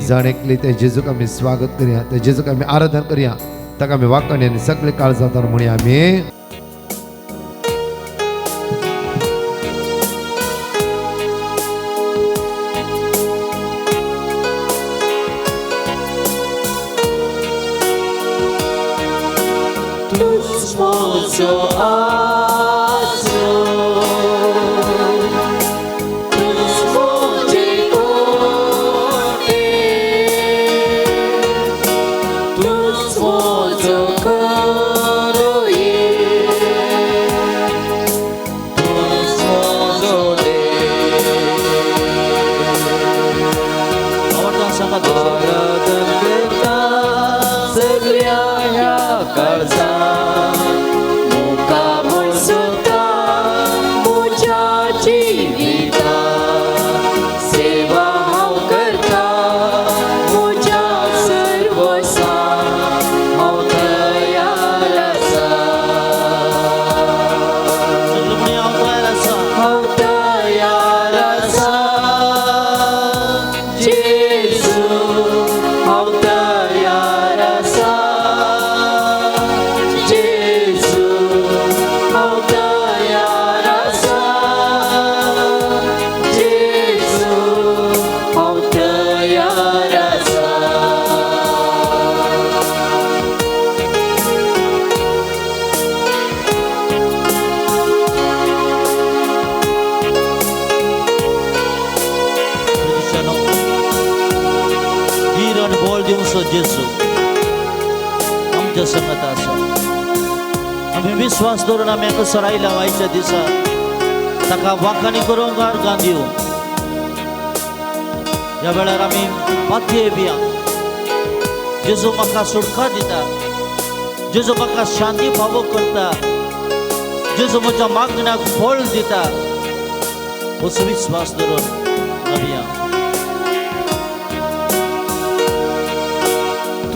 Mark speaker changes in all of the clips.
Speaker 1: जण एकली ते जेजूक आमी स्वागत करूया, ते जेजूक आमी आराधन करूया, ताका आमी वाकणे आनी सगळे काळ जाता म्हणया आमी.
Speaker 2: Jesu आमच्या संगत आसा. आम्ही विश्वास दवरून आमी हाका सराय लावायच्या दिसा ताका वाखाणी करूंक गान दिवं. ह्या वेळार आमी पातये बिया. जेजू म्हाका सुटका दिता, जेजू म्हाका शांती फावो करता, जेजू म्हज्या मागण्याक फळ दिता, असो विश्वास दवरून आमी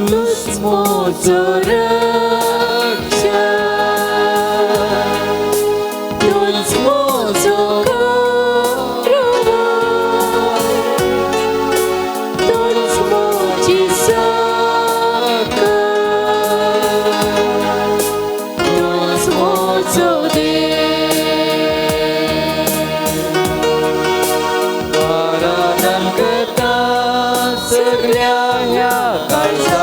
Speaker 3: Tuż moco ręczeń, tuż moco karowaj, tuż moci saka, tuż moco Paradan kita segera kalsa.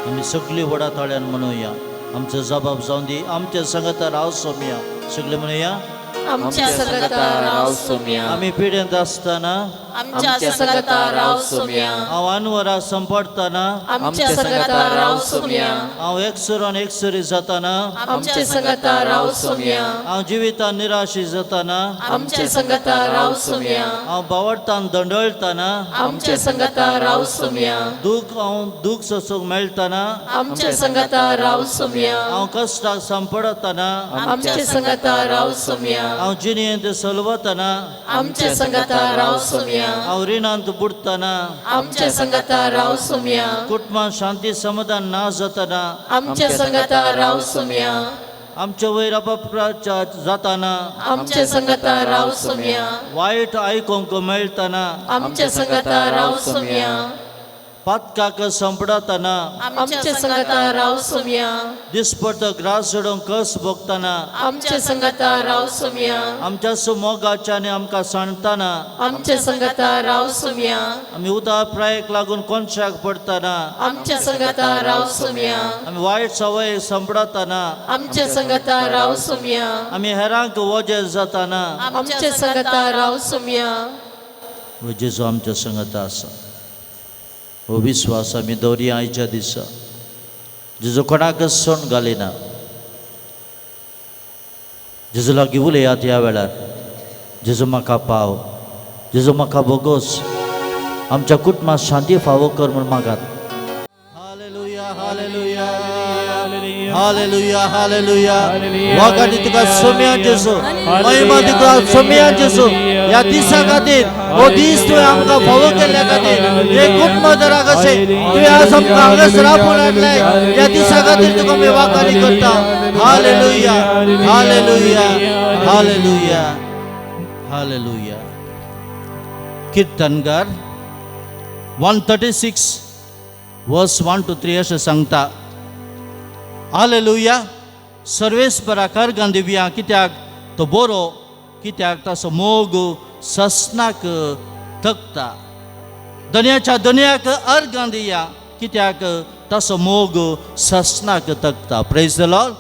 Speaker 2: आम्ही सगळी वडा ताळ्यान म्हणूया. आमचो जबाब जाऊन दी. आमच्या संगता राव सोम्या. सगळे म्हणूया
Speaker 3: आमच्या संगता राव सोम्या.
Speaker 2: आम्ही पिढ्यांत असताना
Speaker 3: आमच्या संगता राव सोम्या
Speaker 2: हांव अनवरां संपडतना
Speaker 3: आमच्या संगता राव सोम्या
Speaker 2: हांव एकसुरान एकसुरी जाताना
Speaker 3: आमच्या संगता राव सोम्या
Speaker 2: हांव जिवितान निराशी जाताना
Speaker 3: आमच्या संगता राव सोम्या
Speaker 2: हांव बावडतान दंडळताना
Speaker 3: आमच्या संगता राव सोम्या
Speaker 2: हांव दूख सोसूंक मेळटाना
Speaker 3: आमच्या संगता राव सोम्या
Speaker 2: हांव कश्टाक सांपडताना
Speaker 3: आमच्या संगता राव सोम्या
Speaker 2: हांव जिणेंत सलवताना
Speaker 3: आमच्या संगता राव सोम्या
Speaker 2: हांव रिणांत बुडताना
Speaker 3: आमच्या संगता राव सोम्या
Speaker 2: कुटुंबांत शांती समाधान ना जाताना
Speaker 3: आमच्या संगता राव सोम्या
Speaker 2: आमच्या वयर अपराध जाताना
Speaker 3: आमच्या संगता राव सोम्या
Speaker 2: वायट आयकूंक मेळटाना
Speaker 3: आमच्या संगता राव सोम्या
Speaker 2: पातकाक संपडताना
Speaker 3: आमच्या संगता राव सोम्या
Speaker 2: दिसपडतो ग्रास सोडून कस भोगताना
Speaker 3: आमच्या संगता राव सोम्या
Speaker 2: आमच्या सुमोगाच्याने आमकां सांडताना
Speaker 3: आमच्या संगता राव सोम्या
Speaker 2: आमी उदक प्रायेक लागून कोनशाक पडताना
Speaker 3: आमच्या संगता राव सोम्या
Speaker 2: आमी वायट सवय संपडताना
Speaker 3: आमच्या संगता राव सोम्या
Speaker 2: आमी हेरांक वजेर जाताना
Speaker 3: आमच्या संगता राव सोम्या
Speaker 2: जेजू आमच्या संगता आसा हो विश्वास आमी दवरया आयच्या दिसा जेजू कोणाकच सोण घालिना जेजू लागीं उलयात ह्या वेळार जेजू म्हाका पाव जेजू म्हाका बोगोस आमच्या कुटुंबात शांती फावो कर म्हूण मागात हालेलुया हालेलुया हालेलुया हालेलुया वागाडी तुका सोम्या जेजू महिमा तुका सोम्या जेजू ह्या दिसा खातीर हो दीस तुवें आमकां फावो केल्ल्या खातीर हे कुटुंब दरा कशें तुवें आज आमकां हांगासर आपोवन हाडलाय ह्या दिसा खातीर तुका आमी वाखाणी करता हालेलुया हालेलुया हालेलुया हालेलुया कीर्तनकार 136 वर्स 1 to 3 अशें सांगता हालेलुया सर्वेस्पराकार गांदिव्या कित्याक तो बरो कित्याक ताचो मोग ससनाक थकता दुनियाच्या दुनियाक अर्गां दिया कित्याक ताचो मोग ससनाक थकता praise the lord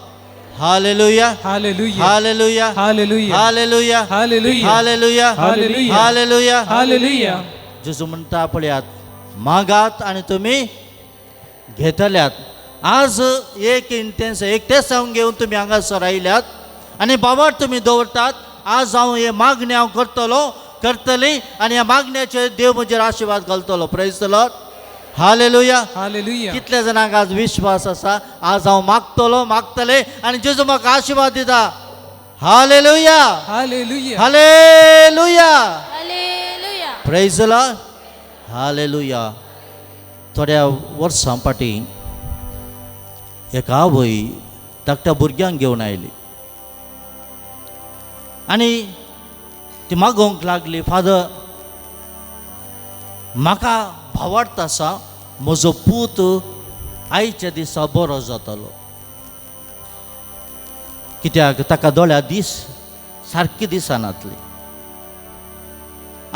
Speaker 2: hallelujah
Speaker 4: Hallelujah.
Speaker 2: Hallelujah
Speaker 4: Hallelujah.
Speaker 2: Hallelujah
Speaker 4: Hallelujah.
Speaker 2: Hallelujah
Speaker 4: Hallelujah.
Speaker 2: Hallelujah
Speaker 4: Hallelujah.
Speaker 2: जेजू म्हणटा पळयात मागात आनी तुमी घेतल्यात आज एक इंटेन्स एक ते सांग घेवन तुमी हांगासर आयल्यात आनी बाबार तुमी दवरतात आज हांव हे मागणी हांव करतली आनी ह्या मागण्याचेर देव म्हजेर आशिर्वाद घालतलो praise the lord hallelujah
Speaker 4: Hallelujah.
Speaker 2: कितले जाणांक आज विश्वास आसा आज हांव मागतले आनी जेजू म्हाका आशिर्वाद दिता hallelujah
Speaker 4: Hallelujah.
Speaker 2: Hallelujah
Speaker 3: hallelujah
Speaker 2: praise the lord hallelujah थोड्या वर्सां फाटी एक आवय धाकट्या भुरग्यांक घेवन आयली आनी ती मागोवंक लागली फादर म्हाका भावार्थ आसा म्हजो पूत आयच्या दिसा बरो जातलो कित्याक ताका दोळ्या दीस सारकी दिसनातली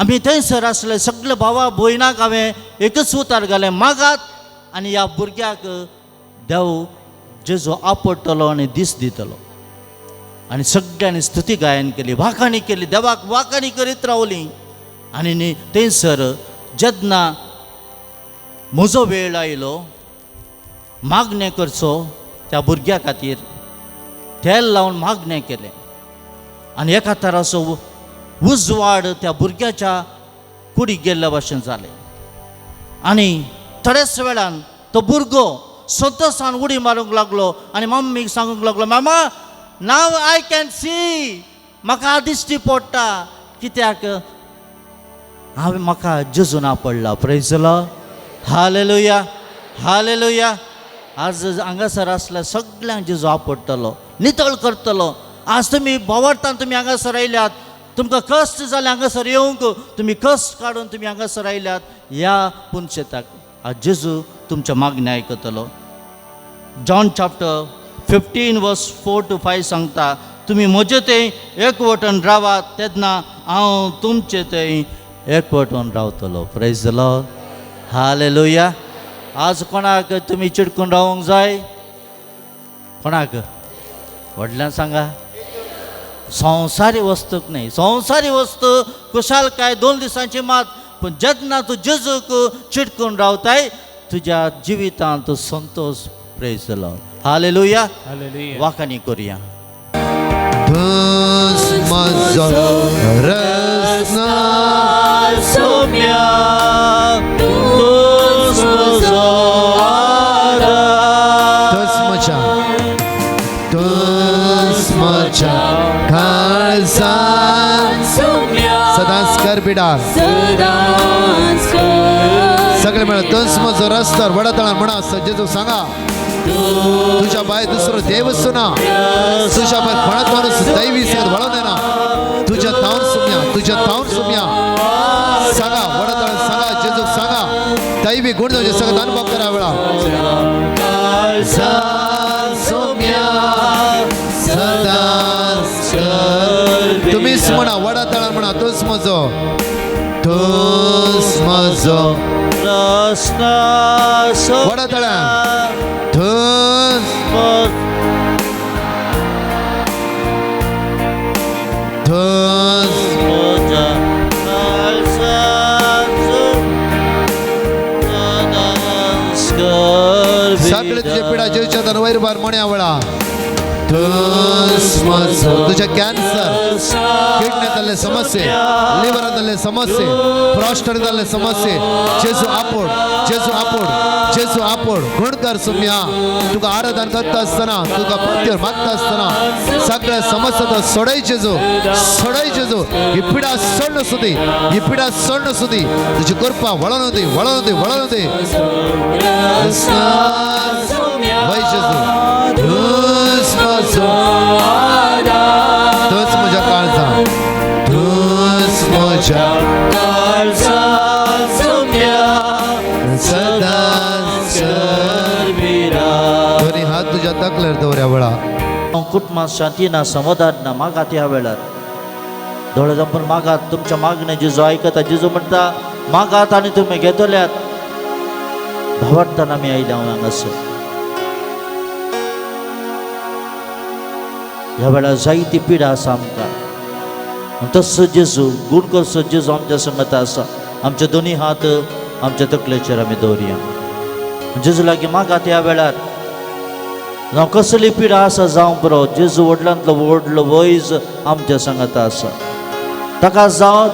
Speaker 2: आमी थंयसर आसले सगळे भावा भयणाक हांवें एकच उतार घालें मागात आनी ह्या भुरग्याक देव जेजू आपडटलो आनी दीस दितलो आनी सगळ्यांनी स्तुती गायन केली वाखाणी केली देवाक वाखाणी करीत रावली आनी थंयसर जेन्ना म्हजो वेळ आयलो मागणें करचो त्या भुरग्या खातीर तेल लावन मागणें केलें आनी एका तराचो उजवाड त्या भुरग्याच्या कुडीक गेल्ल्या भाशेन जालें आनी थोड्याच वेळान तो भुरगो संतोशान उडी मारूंक लागलो आनी मम्मीक सांगूंक लागलो मामा नाव आय कॅन सी म्हाका दिश्टी पडटा कित्याक म्हाका जेजून आपडला praise the lord hallelujah hallelujah आज हांगासर आसल्या सगळ्यांक जेजू आपडटलो नितळ करतलो आज तुमी भोंवडटान तुमी हांगासर आयल्यात तुमकां कश्ट जाले हांगासर येवंक तुमी कश्ट काडून तुमी हांगासर आयल्यात ह्या पुनशेताक आज जेजू तुमच्या मागणी आयकतलो जॉन चॅप्टर 15 वर्स 4 to 5 सांगता तुमी म्हजे थंय एकवटून रावात तेन्ना हांव तुमचे थंय एकवटून रावतलो प्रेज द लॉर्ड हालेलुया आज कोणाक तुमी चिडकून रावंक जाय कोणाक व्हडल्यान सांगा संवसारी वस्तूक न्ही संवसारी वस्तू कुशाल काय 2 दिसांची मात पण जेन्ना तूं जेजूक चिटकून रावताय तुज्या जिवितांत तूं संतोष प्रेज द लॉर्ड हालेलुया वाकानी करूया
Speaker 1: तूच म्हजो रस्ना
Speaker 2: सौम्या तूच म्हजो
Speaker 1: तूच म्हज्या काळजांत सदांच कर पिडार सगळे मेळून तूच म्हजो रस्तो वडा तळान म्हणा जेजूक सांगा तुझ्या बाय दुसरो देव सुना तुझ्या बाय कोणात माणूस दैवी सेद वळून येना तुझ्या तावन सुम्या सांगा वडा तळान सांगा जेजूक सांगा दैवी गुण तुझे सगळं अनुभव करा वेळा तुम्हीच म्हणा वडा तळान म्हणा तूच म्हजो वडा तळान तूच सगळे तुझे पिडा जेवच्या वयर बार म्हणया वेळा तुझ्या कॅन्सर किडनी जाल्ले समस्ये लिव्हरांतले समस्ये प्रोस्टेट जाल्ले समस्ये जेजू आपोड गुण कर सुम्या तुका आराधन करता असताना तुका पत्तेर मागता असताना सगळ्या समस्या तो सोडय जेजू ही पिडा सोडणं सुदी तुझी कृपा वळण दे वय जेजू तूच म्हज्या काळजांत सदांच दोन्ही हात तुझ्या तकलेर दवऱ्या वेळा
Speaker 2: कुटुंबात शांती ना समाधान ना मागात ह्या वेळार दोळे जपून मागात तुमच्या मागणे जेजू ऐकता जेजू म्हणटा मागात आणि तुम्ही घेतल्यात भावार्थान आमी आयल्या हांगासर ह्या वेळार जायती पिडा आसा आमकां तसो जेजू गुण करसो जेजू आमच्या संगत आसा आमचे दोन्ही हात आमच्या तकलेचेर आमी दवरया जेजू लागीं मागात ह्या वेळार जावं कसली पिडा आसा जावं बरो जेजू व्हडल्यांतलो व्हडलो वैज आमच्या संगत आसा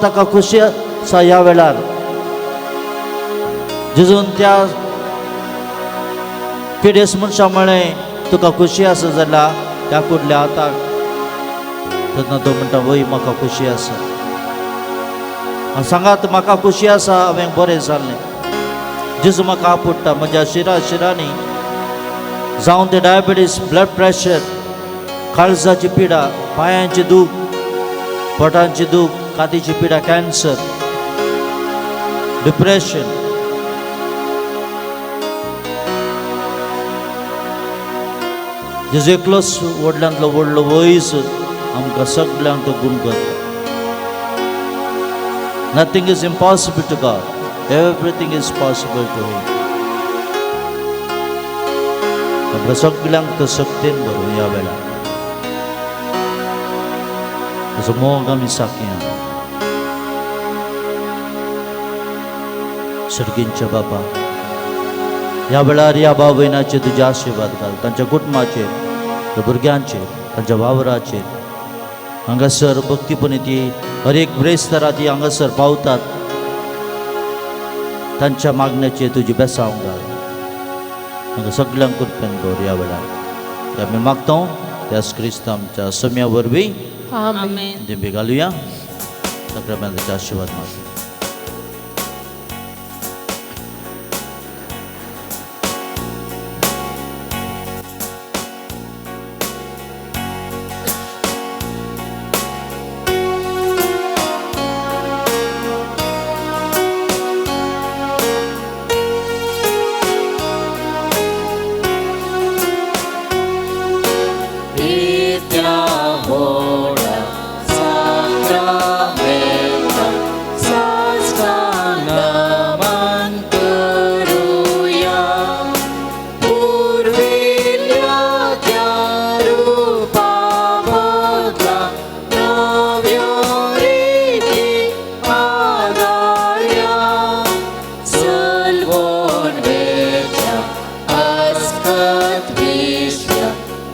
Speaker 2: ताका खुशी आसा ह्या वेळार जेजून त्या पिडेस मनशा म्हळें तुका खुशी आसा जाल्यार त्या कुडल्या हाताक तेन्ना तो म्हणटा वय म्हाका खुशी आसा सांगात म्हाका खुशी आसा हांवें बरें जाल्लें जेजू म्हाका आपडटा म्हज्या शिरांनी जावं ते डायबिटीस ब्लड प्रेशर काळजाची पिडा पांयांची दूख पोटांची दूख कातीची पिडा कॅन्सर डिप्रेशन जेजू एकलोच व्हडल्यांतलो व्हडलो वयस आमकां सगळ्यांक तो गुण करता nothing is impossible to God everything is possible to him आमकां सगळ्यांक तो शक्तीन बरो ह्या वेळार ताचो मोग आमी साकया सर्गींच्या बाबा ह्या वेळार ह्या भाव भयणाचेर तुजे आशिर्वाद घाल तांच्या कुटुंबाचेर त्या भुरग्यांचेर तांच्या वावराचेर हांगासर भक्तीपणी ती हर एक ब्रेस्तारा ती हांगासर पावतात तांच्या मागण्याचेर तुजी बेसांव घाल हांगा सगळ्यांक कृपेन दवर ह्या वेळार आमी मागता त्या क्रिस्त आमच्या सम्या वरवीं
Speaker 3: आमेन
Speaker 2: दिंबे घालुया सगळ्यांचे आशिर्वाद मागता
Speaker 3: Sacramento, सत्विश्य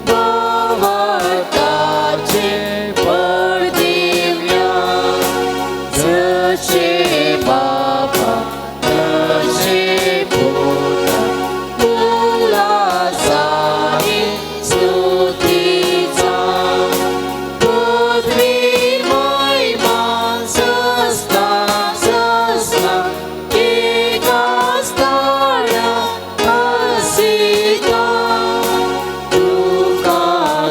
Speaker 3: भवताचे परदिव्या जसे बापा तसे पुत्र उल्हासाने स्तुतीचा पृथ्वी महिमान सस्ता एका स्थळा हसिता तुका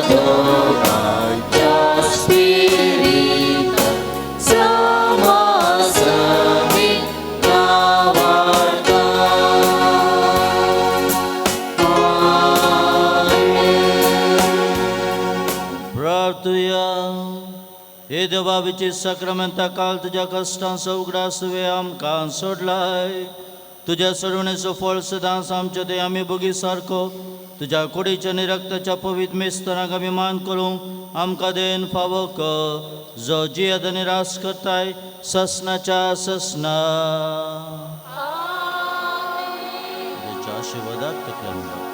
Speaker 3: दोघांच्या स्पिरीत समासमी गावाता.
Speaker 2: प्रार्थूया. हे देवा विचित साक्रामेंता काल तुझ्या कष्टांचा उगडास वे आमकां सोडलाय. तुझ्या सडवणेचो फळ सदांच आमच्या दे आमी बगी सारको तुझ्या कुडीच्या आनी रक्ताच्या पवित्र मेस्तरांक आमी मान करूंक आमकां देन फावो कर, जो जियेत आनी रास करताय ससनाच्या ससना. आशीर्वादाक तकल्यान